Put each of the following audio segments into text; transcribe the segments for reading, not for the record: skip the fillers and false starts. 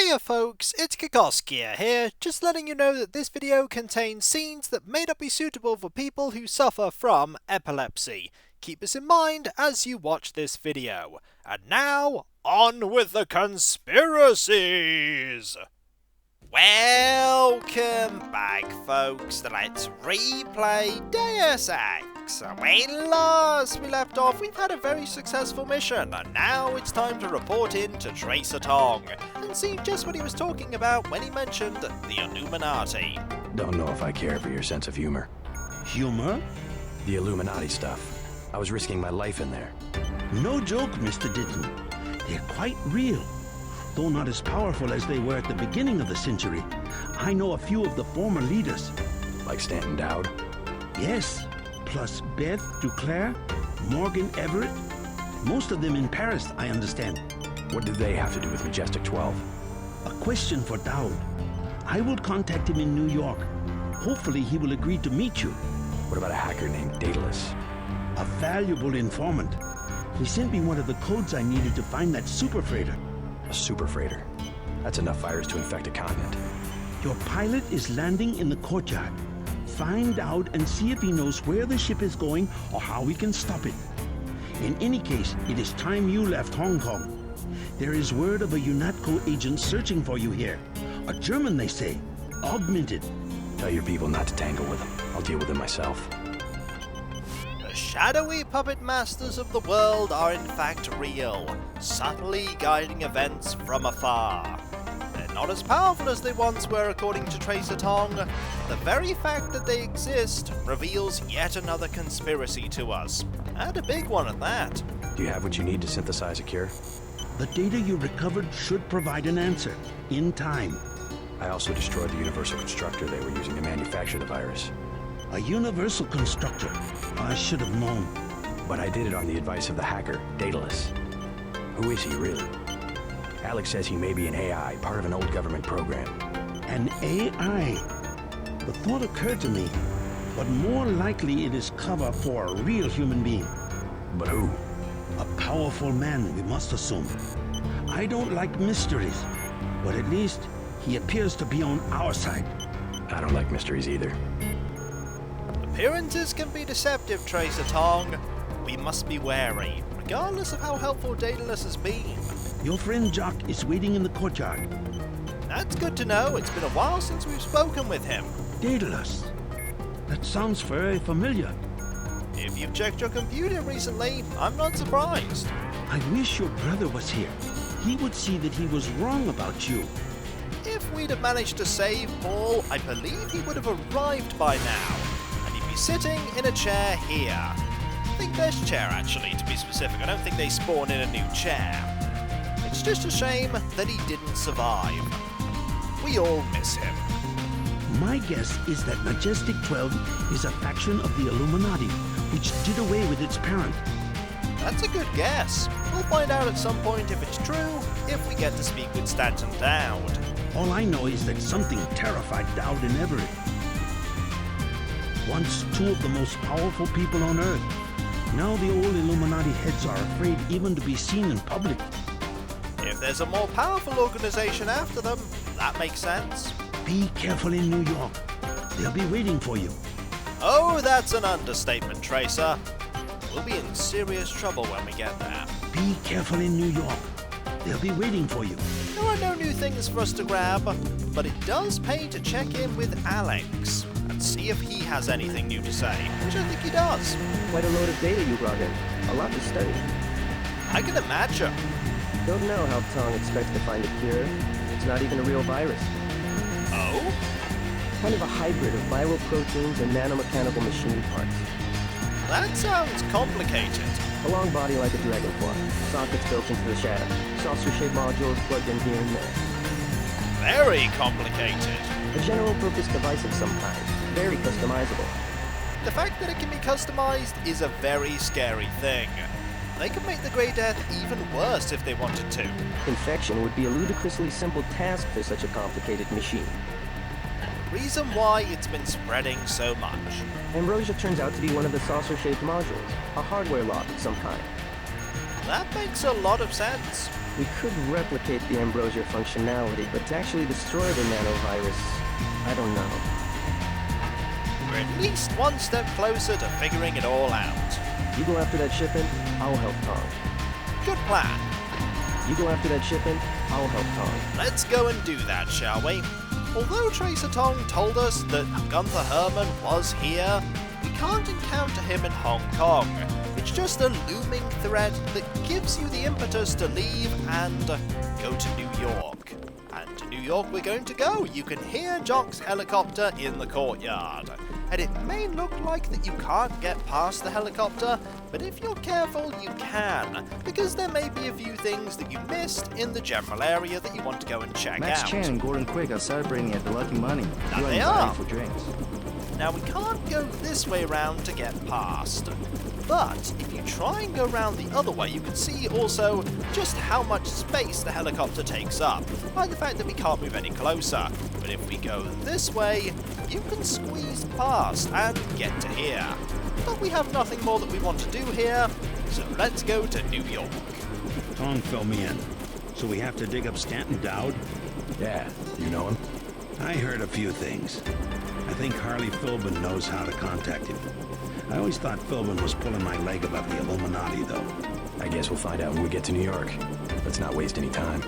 Hiya folks, it's Kikoskia here, just letting you know that this video contains scenes that may not be suitable for people who suffer from epilepsy. Keep this in mind as you watch this video. And now, on with the conspiracies! Welcome back folks, let's replay Deus Ex. When last we left off, we've had a very successful mission, and now it's time to report in to Tracer Tong, and see just what he was talking about when he mentioned the Illuminati. Don't know if I care for your sense of humor. Humor? The Illuminati stuff. I was risking my life in there. No joke, Mr. Ditton. They're quite real. Though not as powerful as they were at the beginning of the century. I know a few of the former leaders. Like Stanton Dowd? Yes, plus Beth Duclair, Morgan Everett. Most of them in Paris, I understand. What do they have to do with Majestic 12? A question for Dowd. I will contact him in New York. Hopefully he will agree to meet you. What about a hacker named Daedalus? A valuable informant. He sent me one of the codes I needed to find that super freighter. A super freighter. That's enough virus to infect a continent. Your pilot is landing in the courtyard. Find out and see if he knows where the ship is going or how we can stop it. In any case, it is time you left Hong Kong. There is word of a UNATCO agent searching for you here. A German, they say. Augmented. Tell your people not to tangle with him. I'll deal with him myself. The shadowy puppet masters of the world are in fact real, subtly guiding events from afar. They're not as powerful as they once were according to Tracer Tong. The very fact that they exist reveals yet another conspiracy to us, and a big one at that. Do you have what you need to synthesize a cure? The data you recovered should provide an answer, in time. I also destroyed the universal constructor they were using to manufacture the virus. A universal constructor. I should have known. But I did it on the advice of the hacker, Daedalus. Who is he, really? Alex says he may be an AI, part of an old government program. An AI? The thought occurred to me, but more likely it is cover for a real human being. But who? A powerful man, we must assume. I don't like mysteries, but at least he appears to be on our side. I don't like mysteries either. Appearances can be deceptive, Tracer Tong. We must be wary, regardless of how helpful Daedalus has been. Your friend Jock is waiting in the courtyard. That's good to know. It's been a while since we've spoken with him. Daedalus? That sounds very familiar. If you've checked your computer recently, I'm not surprised. I wish your brother was here. He would see that he was wrong about you. If we'd have managed to save Paul, I believe he would have arrived by now. And he'd be sitting in a chair here. I think this chair, actually, to be specific. I don't think they spawn in a new chair. It's just a shame that he didn't survive. We all miss him. My guess is that Majestic 12 is a faction of the Illuminati, which did away with its parent. That's a good guess. We'll find out at some point if it's true, if we get to speak with Stanton Dowd. All I know is that something terrified Dowd and Everett. Once two of the most powerful people on Earth. Now the old Illuminati heads are afraid even to be seen in public. If there's a more powerful organization after them, that makes sense. Be careful in New York. They'll be waiting for you. Oh, that's an understatement, Tracer. We'll be in serious trouble when we get there. Be careful in New York. They'll be waiting for you. There are no new things for us to grab, but it does pay to check in with Alex and see if he has anything new to say, which I think he does. Quite a load of data you brought in. A lot to study. I can imagine. Don't know how Tong expects to find a cure. It's not even a real virus. Oh? Kind of a hybrid of viral proteins and nanomechanical machine parts. That sounds complicated. A long body like a dragonfly. Sockets built into the shadow. Saucer-shaped modules plugged in here and there. Very complicated. A general-purpose device of some kind. Very customizable. The fact that it can be customized is a very scary thing. They could make the Grey Death even worse if they wanted to. Infection would be a ludicrously simple task for such a complicated machine. Reason why it's been spreading so much. Ambrosia turns out to be one of the saucer-shaped modules. A hardware lock of some kind. That makes a lot of sense. We could replicate the Ambrosia functionality, but to actually destroy the nanovirus, I don't know. We're at least one step closer to figuring it all out. You go after that shipment, I'll help Tong. Good plan. You go after that shipment, I'll help Tong. Let's go and do that, shall we? Although Tracer Tong told us that Gunther Herman was here, we can't encounter him in Hong Kong. It's just a looming threat that gives you the impetus to leave and go to New York. And to New York we're going to go. You can hear Jock's helicopter in the courtyard. And it may look like that you can't get past the helicopter, but if you're careful, you can, because there may be a few things that you missed in the general area that you want to go and check Max out. Chan and Gordon Quick are celebrating at the Lucky Money. That You they are are. invited for drinks. Now we can't go this way round to get past, but if you try and go round the other way, you can see also just how much space the helicopter takes up, by the fact that we can't move any closer. But if we go this way, you can squeeze past and get to here. But we have nothing more that we want to do here, so let's go to New York. Tong filled me in. So we have to dig up Stanton Dowd? Yeah, you know him? I heard a few things. I think Harley Philbin knows how to contact him. I always thought Philbin was pulling my leg about the Illuminati, though. I guess we'll find out when we get to New York. Let's not waste any time.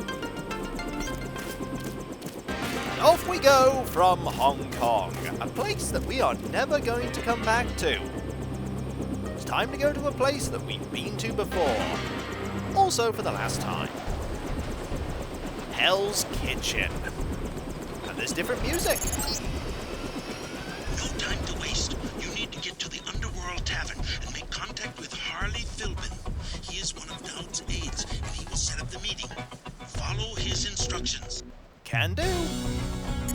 Off we go from Hong Kong, a place that we are never going to come back to. It's time to go to a place that we've been to before, also for the last time. Hell's Kitchen. And there's different music. No time to waste. You need to get to the Underworld tavern and make contact with Harley Philbin. He is one of Dowd's aides, and he will set up the meeting. Follow his instructions. Can do. The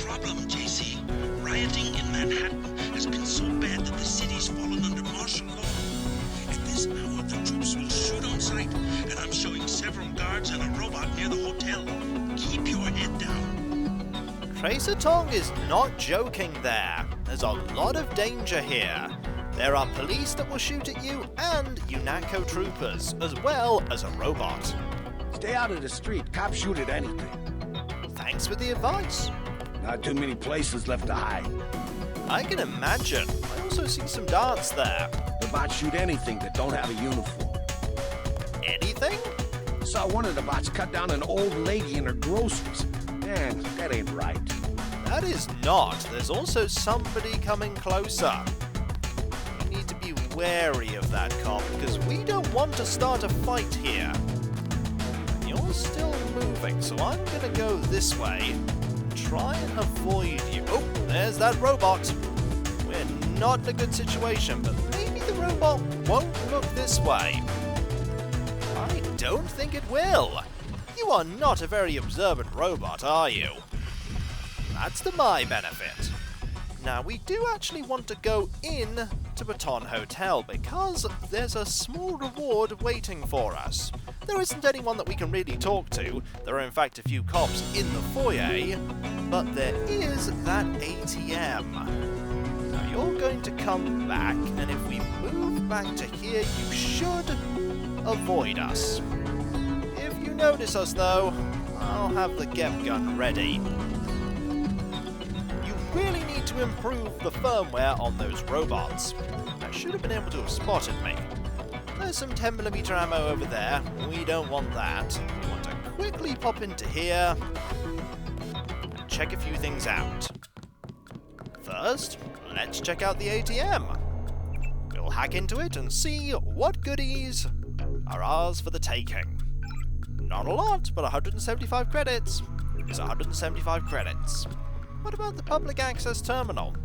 problem, JC, rioting in Manhattan has been so bad that the city's fallen under martial law. At this hour, the troops will shoot on sight, and I'm showing several guards and a robot near the hotel. Keep your head down. Tracer Tong is not joking there. There's a lot of danger here. There are police that will shoot at you and UNATCO troopers, as well as a robot. Stay out of the street. Cops shoot at anything. Thanks for the advice. Not too many places left to hide. I can imagine. I also see some darts there. The bots shoot anything that don't have a uniform. Anything? Saw one of the bots cut down an old lady in her groceries. Man, that ain't right. That is not. There's also somebody coming closer. We need to be wary of that cop, because we don't want to start a fight here. You're still moving, so I'm gonna go this way and try and avoid you. Oh, there's that robot. We're not in a good situation, but maybe the robot won't look this way. I don't think it will. You are not a very observant robot, are you? That's to my benefit. Now, we do actually want to go in to Baton Hotel because there's a small reward waiting for us. There isn't anyone that we can really talk to. There are in fact a few cops in the foyer, but there is that ATM. Now you're going to come back, and if we move back to here, you should avoid us. If you notice us though, I'll have the GEP gun ready. You really need to improve the firmware on those robots. I should have been able to have spotted me. There's some 10mm ammo over there. We don't want that. We want to quickly pop into here and check a few things out. First, let's check out the ATM. We'll hack into it and see what goodies are ours for the taking. Not a lot, but 175 credits is 175 credits. What about the public access terminal?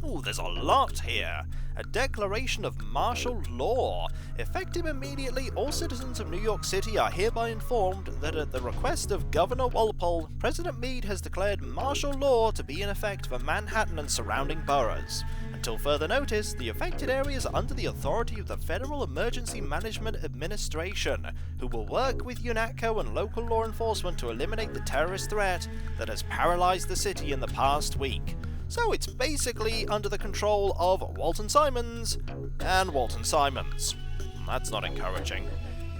Ooh, there's a lot here. A declaration of martial law. Effective immediately, all citizens of New York City are hereby informed that at the request of Governor Walpole, President Meade has declared martial law to be in effect for Manhattan and surrounding boroughs. Until further notice, the affected areas are under the authority of the Federal Emergency Management Administration, who will work with UNATCO and local law enforcement to eliminate the terrorist threat that has paralyzed the city in the past week. So it's basically under the control of Walton Simons and Walton Simons. That's not encouraging.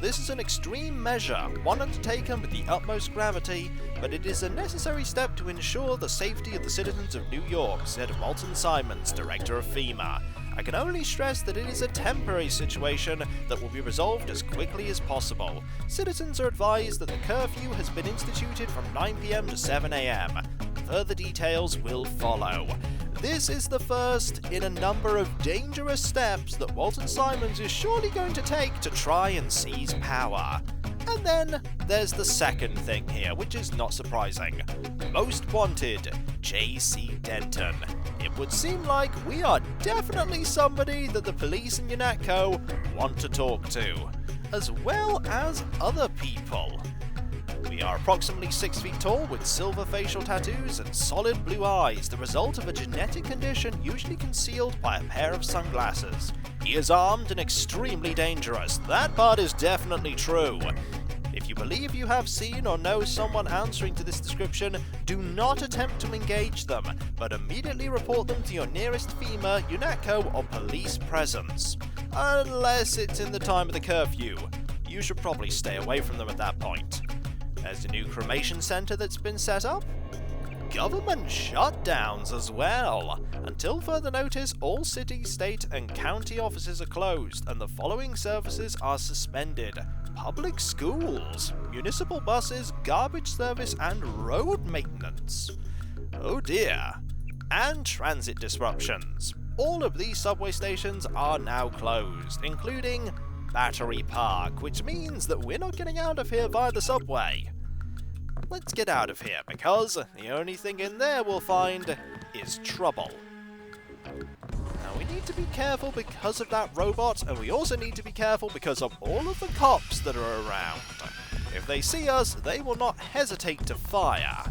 this is an extreme measure, one undertaken with the utmost gravity, but it is a necessary step to ensure the safety of the citizens of New York, said Walton Simons, director of FEMA. I can only stress that it is a temporary situation that will be resolved as quickly as possible. Citizens are advised that the curfew has been instituted from 9 PM to 7 AM. Further details will follow. This is the first in a number of dangerous steps that Walton Simons is surely going to take to try and seize power. And then there's the second thing here, which is not surprising. Most Wanted, J.C. Denton. It would seem like we are definitely somebody that the police in UNATCO want to talk to, as well as other people. We are approximately 6 feet tall with silver facial tattoos and solid blue eyes, the result of a genetic condition usually concealed by a pair of sunglasses. He is armed and extremely dangerous. That part is definitely true. If you believe you have seen or know someone answering to this description, do not attempt to engage them, but immediately report them to your nearest FEMA, UNATCO, or police presence. Unless it's in the time of the curfew. You should probably stay away from them at that point. There's a new cremation centre that's been set up. Government shutdowns as well. Until further notice, all city, state, and county offices are closed, and the following services are suspended: public schools, municipal buses, garbage service, and road maintenance. Oh dear. And transit disruptions. All of these subway stations are now closed, including Battery Park, which means that we're not getting out of here via the subway. Let's get out of here, because the only thing in there we'll find is trouble. Now we need to be careful because of that robot, and we also need to be careful because of all of the cops that are around. If they see us, they will not hesitate to fire.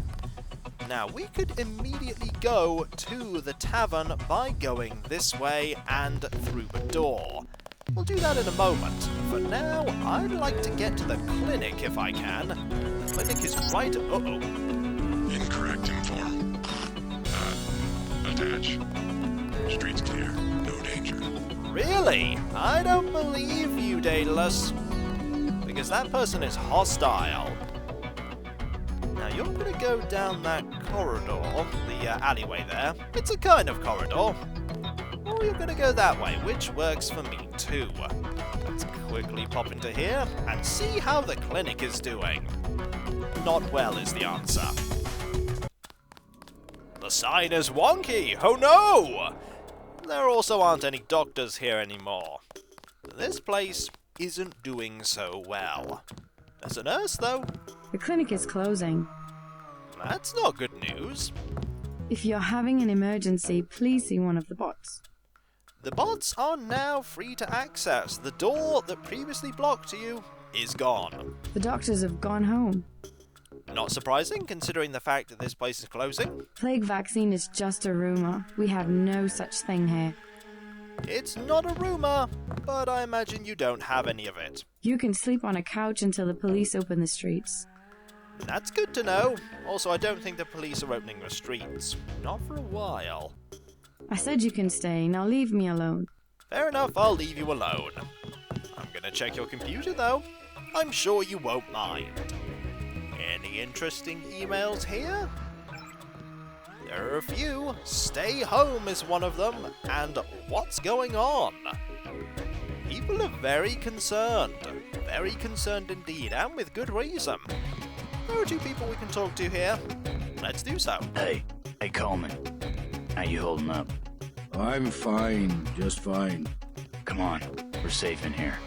Now we could immediately go to the tavern by going this way and through the door. We'll do that in a moment. For now, I'd like to get to the clinic if I can. The clinic is right... Uh-oh. Incorrect inform. Attach. Streets clear. No danger. Really? I don't believe you, Daedalus. Because that person is hostile. Now you're gonna go down that corridor, the alleyway there. It's a kind of corridor. Or you're gonna go that way, which works for me too. Let's quickly pop into here and see how the clinic is doing. Not well is the answer. The sign is wonky! Oh no! There also aren't any doctors here anymore. This place isn't doing so well. There's a nurse though. The clinic is closing. That's not good news. If you're having an emergency, please see one of the bots. The bots are now free to access. The door that previously blocked you is gone. The doctors have gone home. Not surprising, considering the fact that this place is closing. Plague vaccine is just a rumor. We have no such thing here. It's not a rumor, but I imagine you don't have any of it. You can sleep on a couch until the police open the streets. That's good to know. Also, I don't think the police are opening the streets. Not for a while. I said you can stay. Now leave me alone. Fair enough, I'll leave you alone. I'm gonna check your computer, though. I'm sure you won't mind. Any interesting emails here? There are a few. Stay home is one of them, and what's going on? People are very concerned indeed, and with good reason. There are two people we can talk to here. Let's do so. Hey Coleman, how you holding up? I'm fine, just fine. Come on, we're safe in here.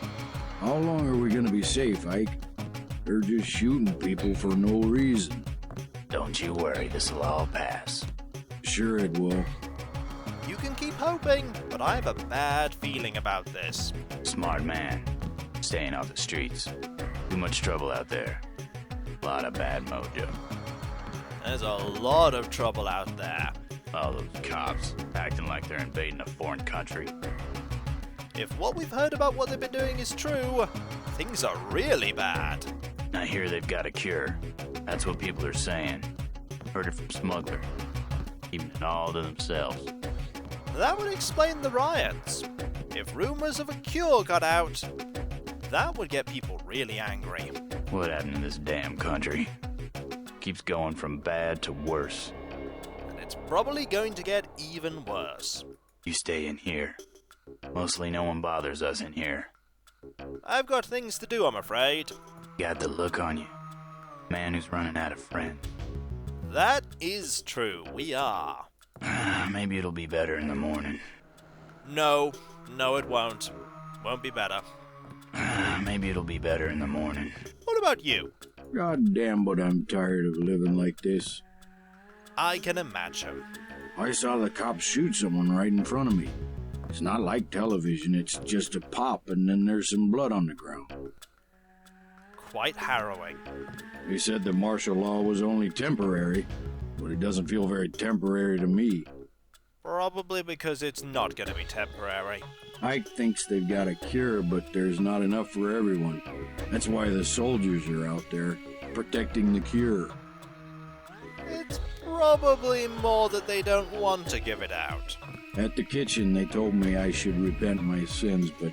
How long are we gonna be safe, Ike? They're just shooting people for no reason. Don't you worry, this'll all pass. Sure it will. You can keep hoping, but I have a bad feeling about this. Smart man. Staying off the streets. Too much trouble out there. Lot of bad mojo. There's a lot of trouble out there. All those cops acting like they're invading a foreign country. If what we've heard about what they've been doing is true, things are really bad. I hear they've got a cure. That's what people are saying. Heard it from Smuggler. Keeping it all to themselves. That would explain the riots. If rumors of a cure got out, That would get people really angry. What happened in this damn country? Keeps going from bad to worse. And it's probably going to get even worse. You stay in here. Mostly no one bothers us in here. I've got things to do, I'm afraid. Got the look on you. Man who's running out of friends. That is true, we are. Maybe it'll be better in the morning. No, it won't. Won't be better. Maybe it'll be better in the morning. What about you? God damn, but I'm tired of living like this. I can imagine. I saw the cops shoot someone right in front of me. It's not like television, it's just a pop and then there's some blood on the ground. Quite harrowing. They said the martial law was only temporary, but it doesn't feel very temporary to me. Probably because it's not going to be temporary. Ike thinks they've got a cure, but there's not enough for everyone. That's why the soldiers are out there, protecting the cure. It's probably more that they don't want to give it out. At the kitchen, they told me I should repent my sins, but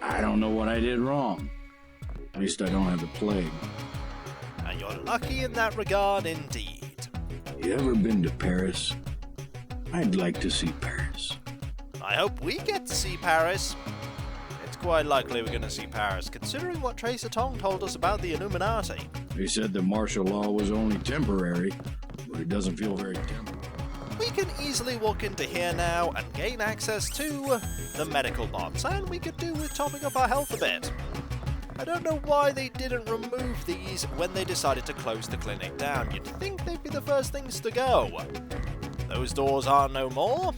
I don't know what I did wrong. At least I don't have the plague. And you're lucky in that regard indeed. You ever been to Paris? I'd like to see Paris. I hope we get to see Paris. It's quite likely we're going to see Paris, considering what Tracer Tong told us about the Illuminati. They said the martial law was only temporary, but it doesn't feel very temporary. We can easily walk into here now and gain access to the medical bots, and we could do with topping up our health a bit. I don't know why they didn't remove these when they decided to close the clinic down. You'd think they'd be the first things to go. Those doors are no more,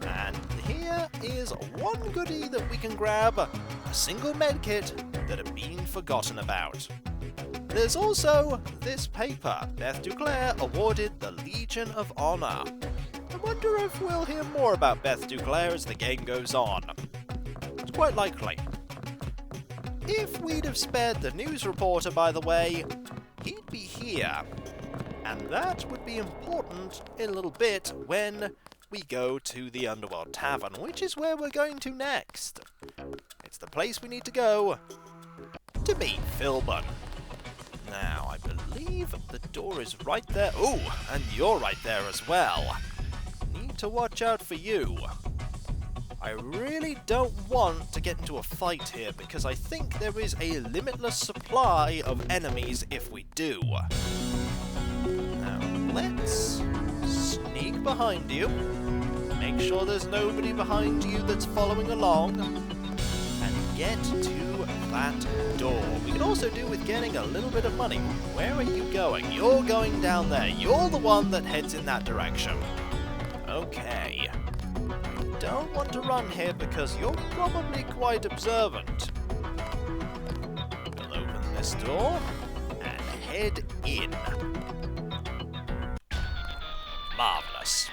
and here is one goodie that we can grab, a single medkit that had been forgotten about. There's also this paper. Beth Duclair awarded the Legion of Honor. I wonder if we'll hear more about Beth Duclair as the game goes on. It's quite likely. If we'd have spared the news reporter, by the way, he'd be here. And that would be important in a little bit when we go to the Underworld Tavern, which is where we're going to next. It's the place we need to go to meet Philbin. Now, I believe the door is right there. Oh, and you're right there as well. Need to watch out for you. I really don't want to get into a fight here because I think there is a limitless supply of enemies if we do. Now, let's sneak behind you. Make sure there's nobody behind you that's following along. And get to that door. We can also do with getting a little bit of money. Where are you going? You're going down there. You're the one that heads in that direction. Okay. Don't want to run here because you're probably quite observant. We'll open this door and head in. Marvelous.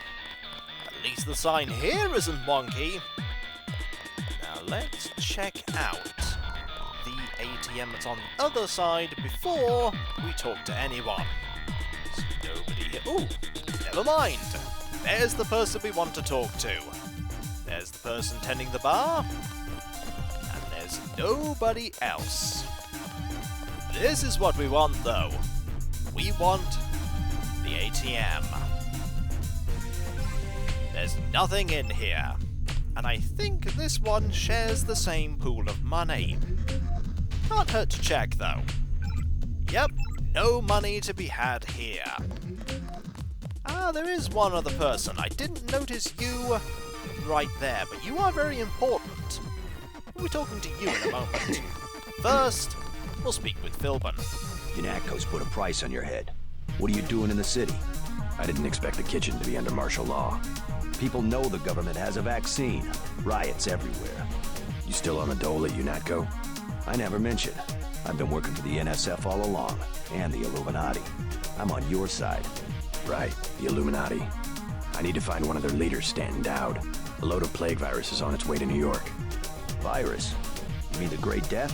At least the sign here isn't wonky. Now let's check out the ATM that's on the other side before we talk to anyone. There's nobody here. Ooh, never mind. There's the person we want to talk to. There's the person tending the bar. And there's nobody else. This is what we want, though. We want the ATM. There's nothing in here. And I think this one shares the same pool of money. Can't hurt to check, though. Yep, no money to be had here. Ah, there is one other person. I didn't notice you right there, but you are very important. We'll be talking to you in a moment. First, we'll speak with Philbin. UNATCO's put a price on your head. What are you doing in the city? I didn't expect the kitchen to be under martial law. People know the government has a vaccine. Riots everywhere. You still on the dole at UNATCO? I never mentioned. I've been working for the NSF all along, and the Illuminati. I'm on your side. Right, the Illuminati. I need to find one of their leaders standing down. A load of plague virus is on its way to New York. Virus? You mean the Great Death?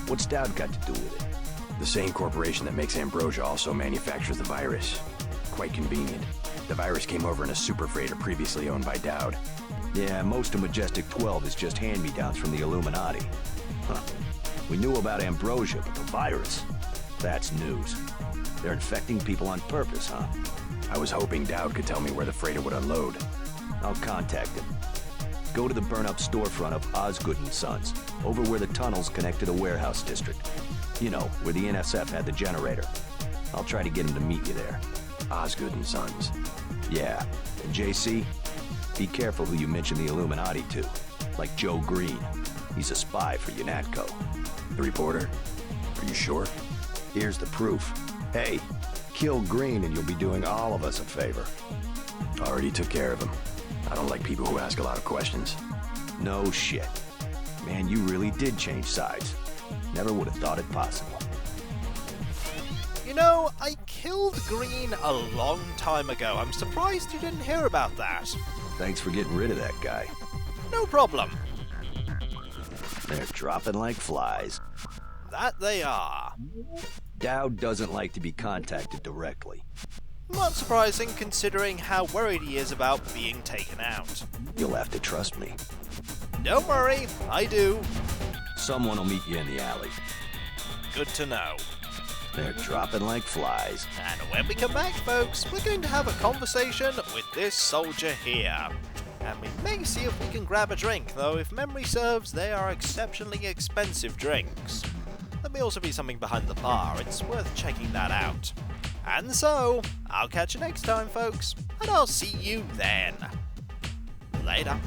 What's Dowd got to do with it? The same corporation that makes ambrosia also manufactures the virus. Quite convenient. The virus came over in a super freighter previously owned by Dowd. Yeah, most of Majestic 12 is just hand-me-downs from the Illuminati. Huh. We knew about ambrosia, but the virus, that's news. They're infecting people on purpose, huh? I was hoping Dowd could tell me where the freighter would unload. I'll contact him. Go to the burn-up storefront of Osgood & Sons, over where the tunnels connect to the warehouse district. You know, where the NSF had the generator. I'll try to get him to meet you there. Osgood and Sons. Yeah, and JC, be careful who you mention the Illuminati to. Like Joe Green. He's a spy for UNATCO. The reporter? Are you sure? Here's the proof. Hey, kill Green and you'll be doing all of us a favor. Already took care of him. I don't like people who ask a lot of questions. No shit. Man, you really did change sides. Never would have thought it possible. You know, I killed Green a long time ago. I'm surprised you didn't hear about that. Thanks for getting rid of that guy. No problem. They're dropping like flies. That they are. Dowd doesn't like to be contacted directly. Not surprising considering how worried he is about being taken out. You'll have to trust me. Don't worry, I do. Someone will meet you in the alley. Good to know. They're dropping like flies. And when we come back, folks, we're going to have a conversation with this soldier here. And we may see if we can grab a drink, though if memory serves, they are exceptionally expensive drinks. There may also be something behind the bar, it's worth checking that out. And so, I'll catch you next time, folks, and I'll see you then. Later.